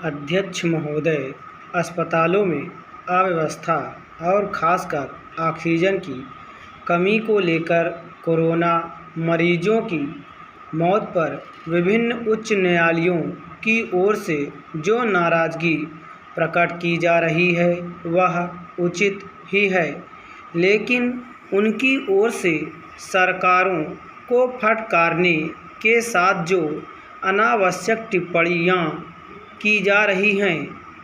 अध्यक्ष महोदय, अस्पतालों में अव्यवस्था और खासकर ऑक्सीजन की कमी को लेकर कोरोना मरीजों की मौत पर विभिन्न उच्च न्यायालयों की ओर से जो नाराज़गी प्रकट की जा रही है वह उचित ही है, लेकिन उनकी ओर से सरकारों को फटकारने के साथ जो अनावश्यक टिप्पणियां की जा रही हैं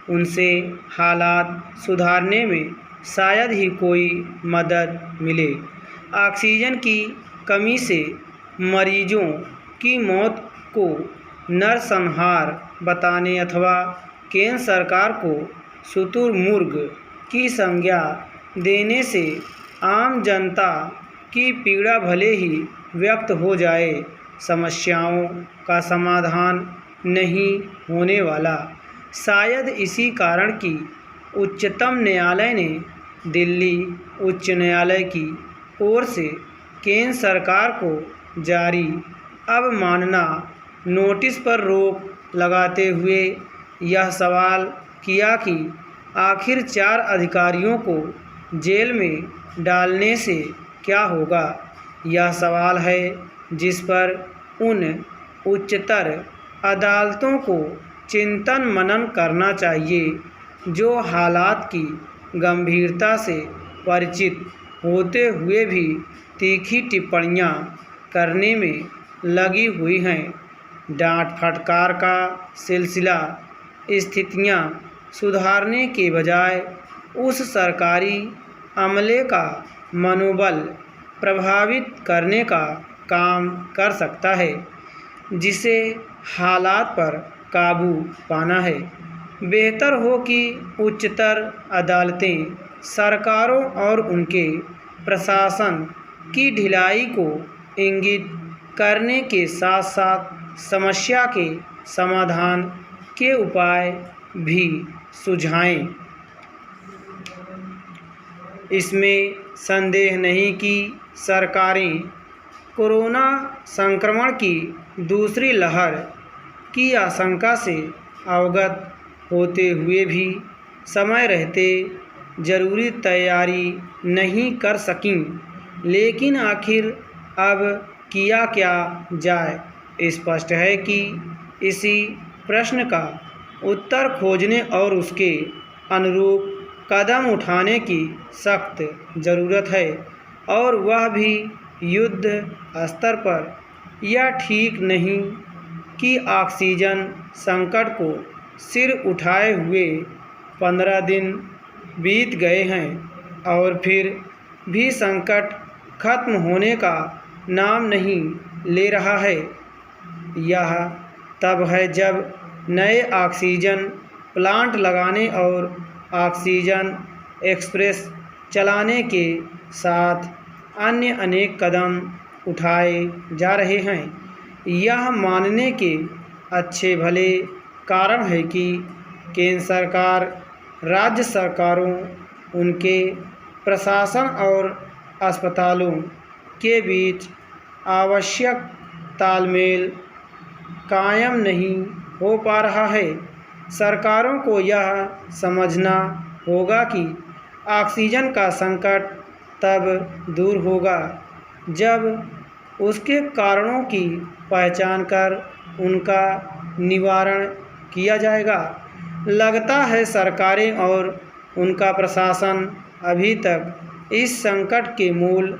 उनसे हालात सुधारने में शायद ही कोई मदद मिले। ऑक्सीजन की कमी से मरीजों की मौत को नरसंहार बताने अथवा केंद्र सरकार को शुतुरमुर्ग की संज्ञा देने से आम जनता की पीड़ा भले ही व्यक्त हो जाए, समस्याओं का समाधान नहीं होने वाला। शायद इसी कारण कि उच्चतम न्यायालय ने दिल्ली उच्च न्यायालय की ओर से केंद्र सरकार को जारी अवमानना नोटिस पर रोक लगाते हुए यह सवाल किया कि आखिर 4 अधिकारियों को जेल में डालने से क्या होगा। यह सवाल है जिस पर उन उच्चतर अदालतों को चिंतन मनन करना चाहिए जो हालात की गंभीरता से परिचित होते हुए भी तीखी टिप्पणियां करने में लगी हुई हैं। डांट फटकार का सिलसिला स्थितियां सुधारने के बजाय उस सरकारी अमले का मनोबल प्रभावित करने का काम कर सकता है जिसे हालात पर काबू पाना है। बेहतर हो कि उच्चतर अदालतें सरकारों और उनके प्रशासन की ढिलाई को इंगित करने के साथ साथ समस्या के समाधान के उपाय भी सुझाएं। इसमें संदेह नहीं कि सरकारें कोरोना संक्रमण की दूसरी लहर की आशंका से अवगत होते हुए भी समय रहते जरूरी तैयारी नहीं कर सकीं, लेकिन आखिर अब किया क्या जाए। स्पष्ट है कि इसी प्रश्न का उत्तर खोजने और उसके अनुरूप कदम उठाने की सख्त ज़रूरत है और वह भी युद्ध स्तर पर। यह ठीक नहीं कि ऑक्सीजन संकट को सिर उठाए हुए 15 दिन बीत गए हैं और फिर भी संकट खत्म होने का नाम नहीं ले रहा है। यह तब है जब नए ऑक्सीजन प्लांट लगाने और ऑक्सीजन एक्सप्रेस चलाने के साथ अन्य अनेक कदम उठाए जा रहे हैं। यह मानने के अच्छे भले कारण है कि केंद्र सरकार राज्य सरकारों, उनके प्रशासन और अस्पतालों के बीच आवश्यक तालमेल कायम नहीं हो पा रहा है। सरकारों को यह समझना होगा कि ऑक्सीजन का संकट तब दूर होगा जब उसके कारणों की पहचान कर उनका निवारण किया जाएगा। लगता है सरकारें और उनका प्रशासन अभी तक इस संकट के मूल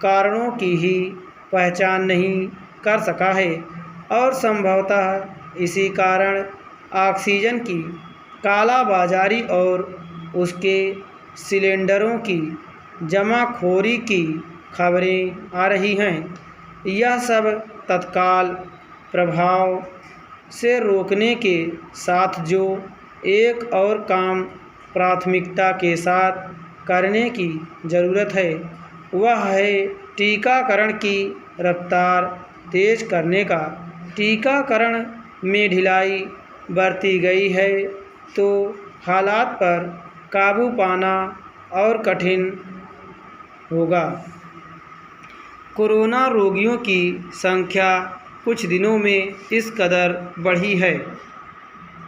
कारणों की ही पहचान नहीं कर सका है और संभवतः इसी कारण ऑक्सीजन की कालाबाजारी और उसके सिलेंडरों की जमाखोरी की खबरें आ रही हैं। यह सब तत्काल प्रभाव से रोकने के साथ जो एक और काम प्राथमिकता के साथ करने की ज़रूरत है वह है टीकाकरण की रफ्तार तेज करने का। टीकाकरण में ढिलाई बरती गई है तो हालात पर काबू पाना और कठिन होगा। कोरोना रोगियों की संख्या कुछ दिनों में इस कदर बढ़ी है